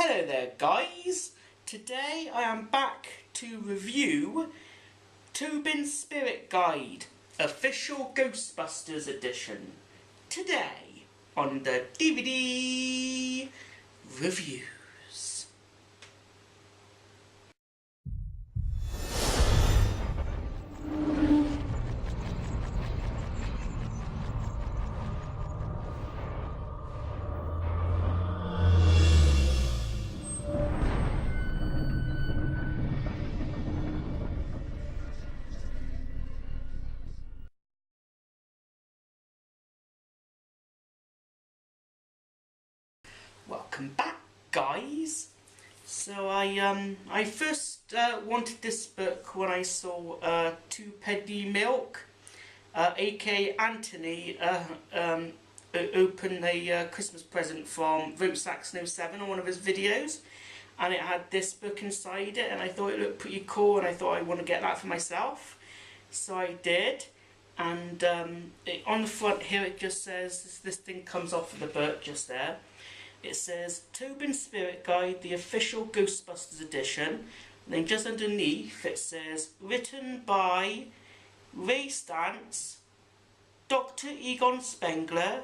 Hello there guys, today I am back to review Tobin Spirit Guide, Official Ghostbusters Edition, today on the DVD reviews. Welcome back guys. So I first wanted this book when I saw Two Penny Milk, aka Anthony, open a Christmas present from Vote Saxon 07 on one of his videos, and it had this book inside it, and I thought it looked pretty cool, and I thought I want to get that for myself, so I did. And on the front here it just says, this thing comes off of the book just there. It says Tobin Spirit Guide, the official Ghostbusters edition. And then just underneath it says written by Ray Stantz, Dr. Egon Spengler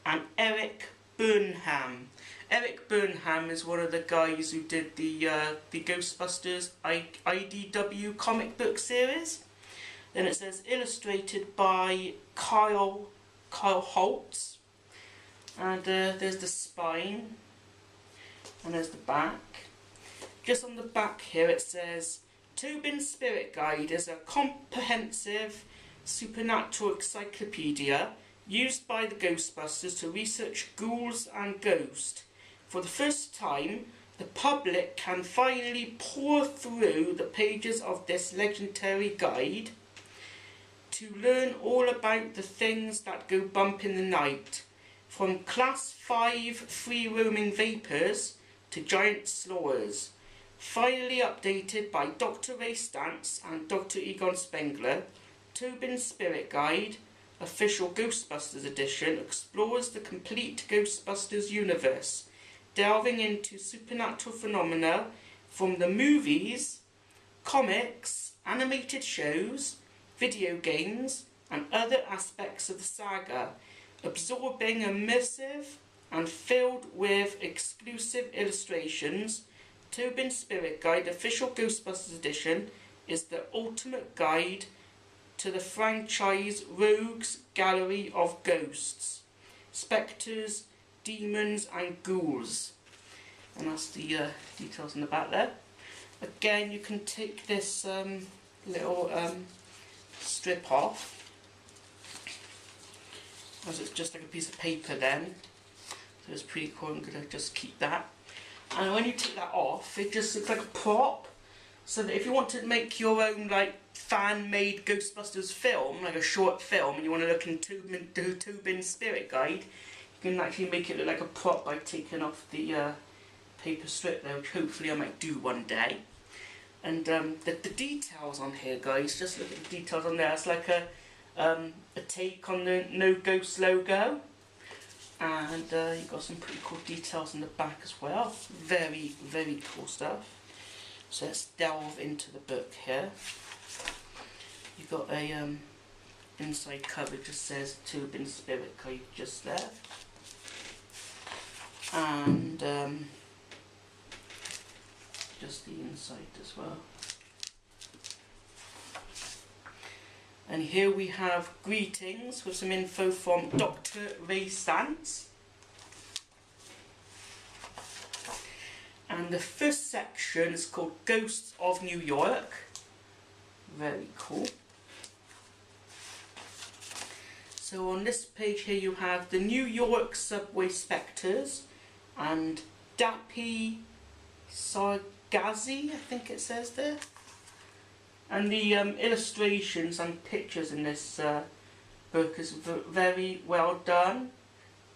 and Eric Burnham. Eric Burnham is one of the guys who did the Ghostbusters IDW comic book series. Then it says illustrated by Kyle Holtz. And there's the spine, and there's the back. Just on the back here it says Tobin Spirit Guide is a comprehensive supernatural encyclopedia used by the Ghostbusters to research ghouls and ghosts. For the first time, the public can finally pour through the pages of this legendary guide to learn all about the things that go bump in the night, from Class 5 free-roaming vapours to giant slowers. Finally updated by Dr. Ray Stantz and Dr. Egon Spengler, Tobin Spirit Guide, Official Ghostbusters Edition explores the complete Ghostbusters universe, delving into supernatural phenomena from the movies, comics, animated shows, video games, and other aspects of the saga, absorbing, immersive, and filled with exclusive illustrations. Tobin Spirit Guide Official Ghostbusters Edition is the ultimate guide to the franchise rogues gallery of ghosts, spectres, demons and ghouls. And that's the details in the back there. Again, you can take this little strip off, as it's just like a piece of paper then, so it's pretty cool. I'm going to just keep that. And when you take that off, it just looks like a prop, so that if you want to make your own like fan-made Ghostbusters film, like a short film, and you want to look in Tobin Spirit Guide, you can actually make it look like a prop by taking off the paper strip there, which hopefully I might do one day. And the details on here guys, just look at the details on there. It's like a take on the No Ghost logo, and you've got some pretty cool details in the back as well. Very, very cool stuff. So let's delve into the book here. You've got a inside cover, just says Tobin Spirit Guide just there, and just the inside as well. And here we have greetings with some info from Dr. Ray Stantz. And the first section is called Ghosts of New York. Very cool. So on this page here you have the New York subway spectres and Dappy Sargazi, I think it says there. And the illustrations and pictures in this book is very well done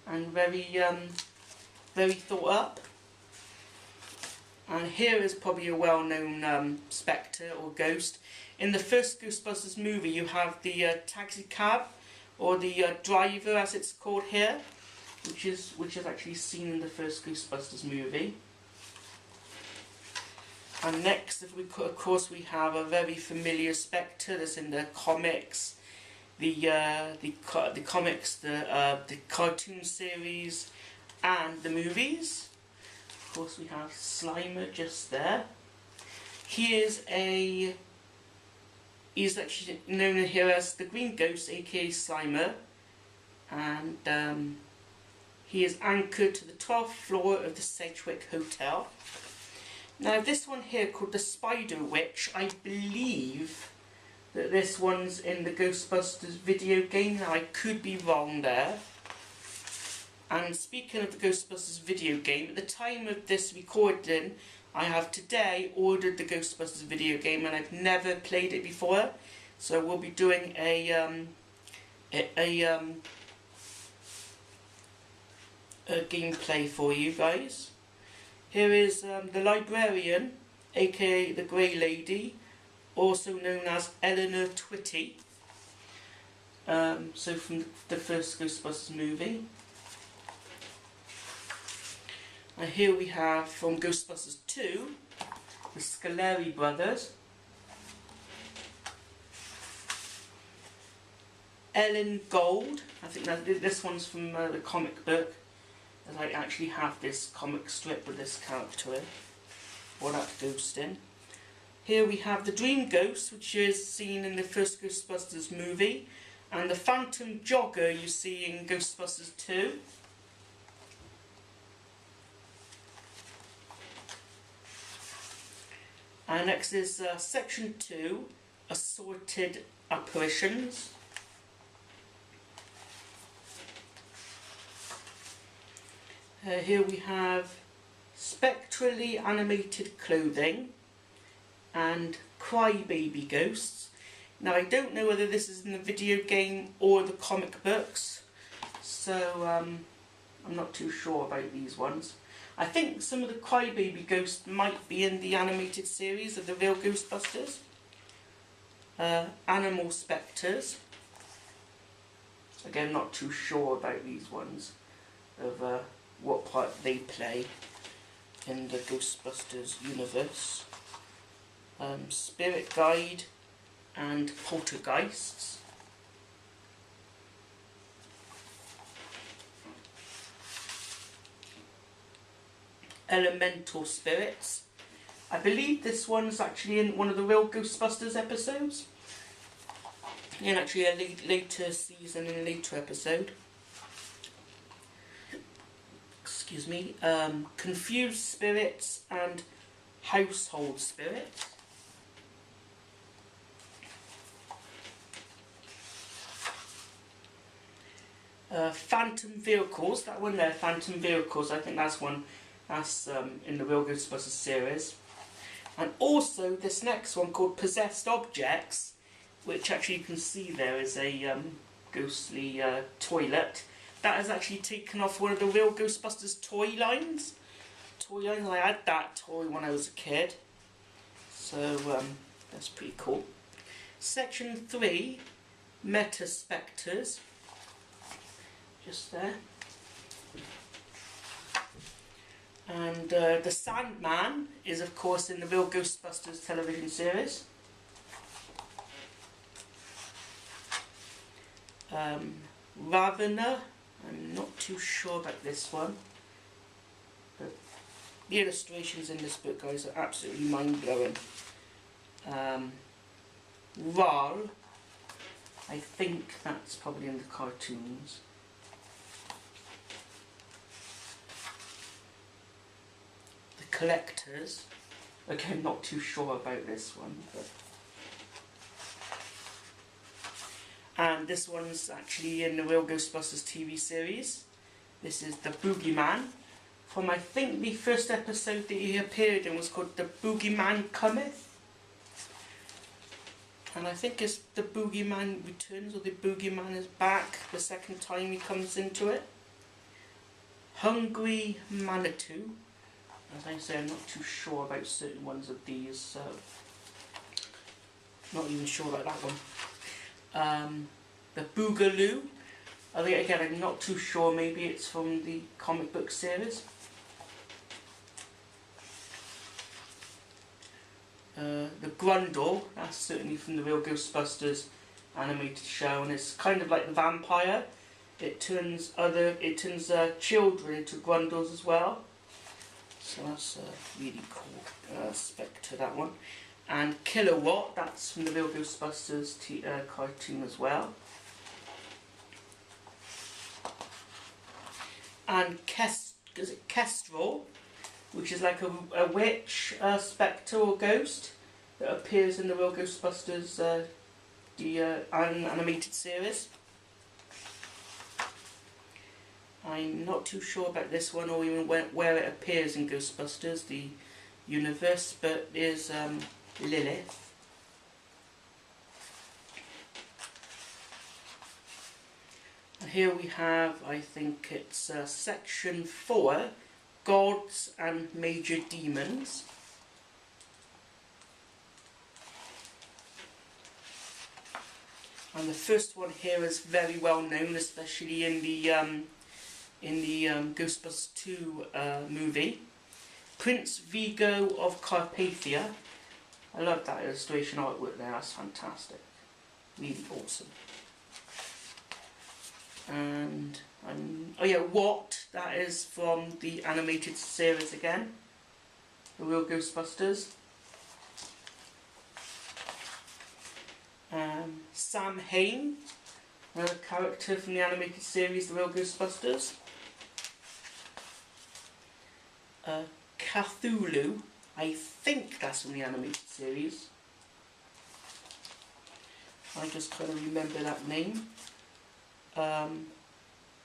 and very thought up. And here is probably a well-known spectre or ghost. In the first Ghostbusters movie, you have the taxi cab, or the driver, as it's called here, which is actually seen in the first Ghostbusters movie. And next, of course, we have a very familiar Spectre that's in the comics, the comics, the cartoon series, and the movies. Of course, we have Slimer just there. He's actually known here as the Green Ghost, aka Slimer, and he is anchored to the 12th floor of the Sedgwick Hotel. Now this one here, called the Spider Witch, I believe that this one's in the Ghostbusters video game. Now I could be wrong there. And speaking of the Ghostbusters video game, at the time of this recording, I have today ordered the Ghostbusters video game and I've never played it before. So we'll be doing a gameplay for you guys. Here is the librarian, aka the Grey Lady, also known as Eleanor Twitty. So from the first Ghostbusters movie. And here we have from Ghostbusters 2, the Scoleri brothers. Ellen Gold, I think that this one's from the comic book. As I actually have this comic strip with this character in, or that ghost in. Here we have the Dream Ghost, which is seen in the first Ghostbusters movie, and the Phantom Jogger you see in Ghostbusters 2. And next is Section 2, Assorted Apparitions. Here we have spectrally animated clothing and crybaby ghosts. Now I don't know whether this is in the video game or the comic books, so I'm not too sure about these ones. I think some of the crybaby ghosts might be in the animated series of the real Ghostbusters. Animal spectres. Again, not too sure about these ones, of what part they play in the Ghostbusters universe. Spirit Guide and Poltergeists. Elemental Spirits. I believe this one's actually in one of the real Ghostbusters episodes. In actually a later season, in a later episode. Excuse me. Confused Spirits and Household Spirits. Phantom Vehicles, that one there, Phantom Vehicles, I think that's one that's in the real Ghostbusters series. And also this next one called Possessed Objects, which actually you can see there is a ghostly toilet. That is actually taken off one of the real Ghostbusters toy lines. I had that toy when I was a kid. So that's pretty cool. Section 3, Meta Spectres. Just there. And the Sandman is of course in the real Ghostbusters television series. Ravener, I'm not too sure about this one, but the illustrations in this book, guys, are absolutely mind-blowing. Ral, I think that's probably in the cartoons. The Collectors, again, not too sure about this one, but and this one's actually in the real Ghostbusters TV series. This is the Boogeyman, from I think the first episode that he appeared in was called The Boogeyman Cometh. And I think it's The Boogeyman Returns, or The Boogeyman is Back, the second time he comes into it. Hungry Manitou. As I say, I'm not too sure about certain ones of these, so not even sure about that one. The Boogaloo. I think, again, I'm not too sure, maybe it's from the comic book series. the Grundle, that's certainly from the real Ghostbusters animated show, and it's kind of like the vampire. It turns children into Grundles as well. So that's a really cool aspect to that one. And Kilowatt, that's from the real Ghostbusters cartoon as well. And Kestrel, which is like a witch, spectre or ghost that appears in the real Ghostbusters animated series. I'm not too sure about this one or even where it appears in Ghostbusters, the universe, but there's Lilith. And here we have, I think it's section 4, Gods and Major Demons. And the first one here is very well known, especially in the Ghostbusters 2 movie. Prince Vigo of Carpathia. I love that illustration artwork there, that's fantastic. Really awesome. And, oh yeah, What, that is from the animated series again. The real Ghostbusters. Sam Hain, another character from the animated series, The Real Ghostbusters. Cthulhu, I think that's from the animated series. I just kind of remember that name.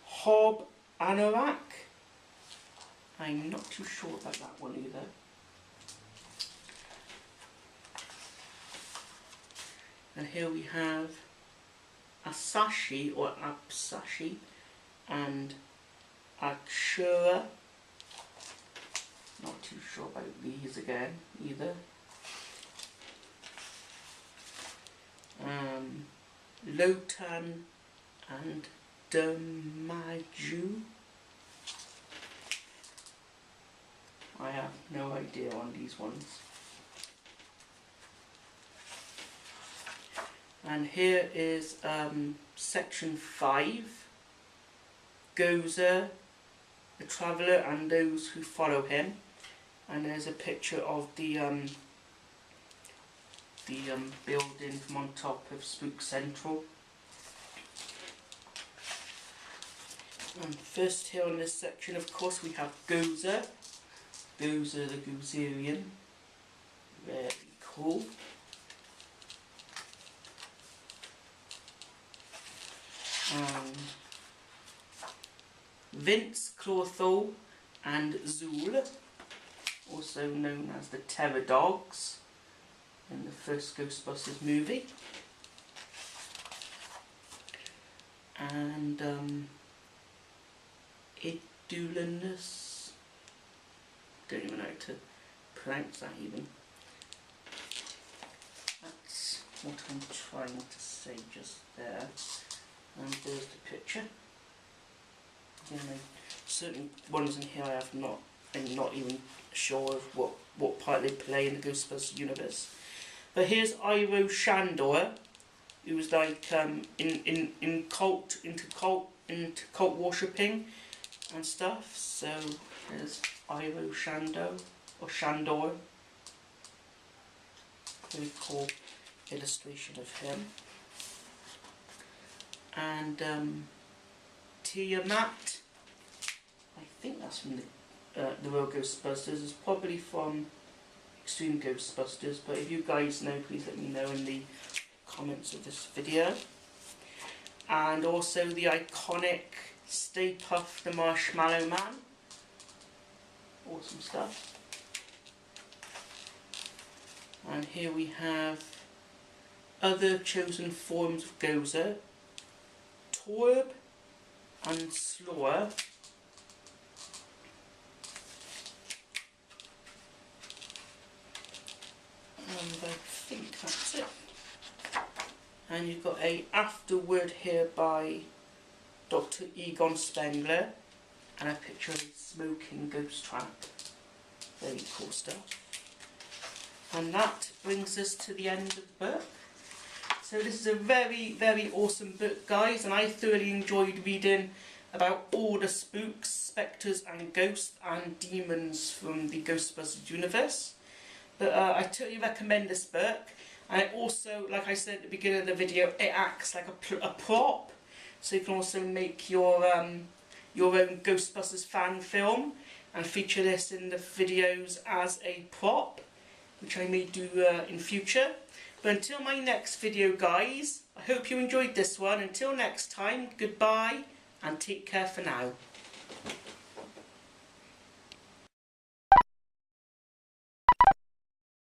Hob Anorak, I'm not too sure about that one either. And here we have Asashi or Apsashi and Akshura. Not too sure about these again either. Lotan and Damaju. I have no idea on these ones. And here is section 5, Gozer, the Traveller and those who follow him. And there's a picture of the building from on top of Spook Central. And first here on this section, of course, we have Gozer. Gozer the Gozerian. Very cool. Vince, Clortho and Zool, also known as the Terror Dogs in the first Ghostbusters movie. And Idulanus, don't even know how to pronounce that even. That's what I'm trying to say just there. And there's the picture. You know, certain ones in here I'm not even sure of what part they play in the Ghostbusters universe. But here's Iroh Shandor, who was like into cult worshipping and stuff. So there's Iroh Shandor. Very cool illustration of him. And Tiamat, I think that's from the real Ghostbusters. It's probably from Extreme Ghostbusters, but if you guys know, please let me know in the comments of this video. And also the iconic Stay Puft the Marshmallow Man. Awesome stuff. And here we have other chosen forms of Gozer. Torb and Slor. And I think that's it. And you've got a afterword here by Dr. Egon Spengler and a picture of a smoking ghost trap. Very cool stuff. And that brings us to the end of the book. So this is a very, very awesome book, guys, and I thoroughly enjoyed reading about all the spooks, spectres and ghosts and demons from the Ghostbusters universe. But I totally recommend this book. And it also, like I said at the beginning of the video, it acts like a prop. So you can also make your own Ghostbusters fan film and feature this in the videos as a prop, which I may do in future. But until my next video, guys, I hope you enjoyed this one. Until next time, goodbye and take care for now.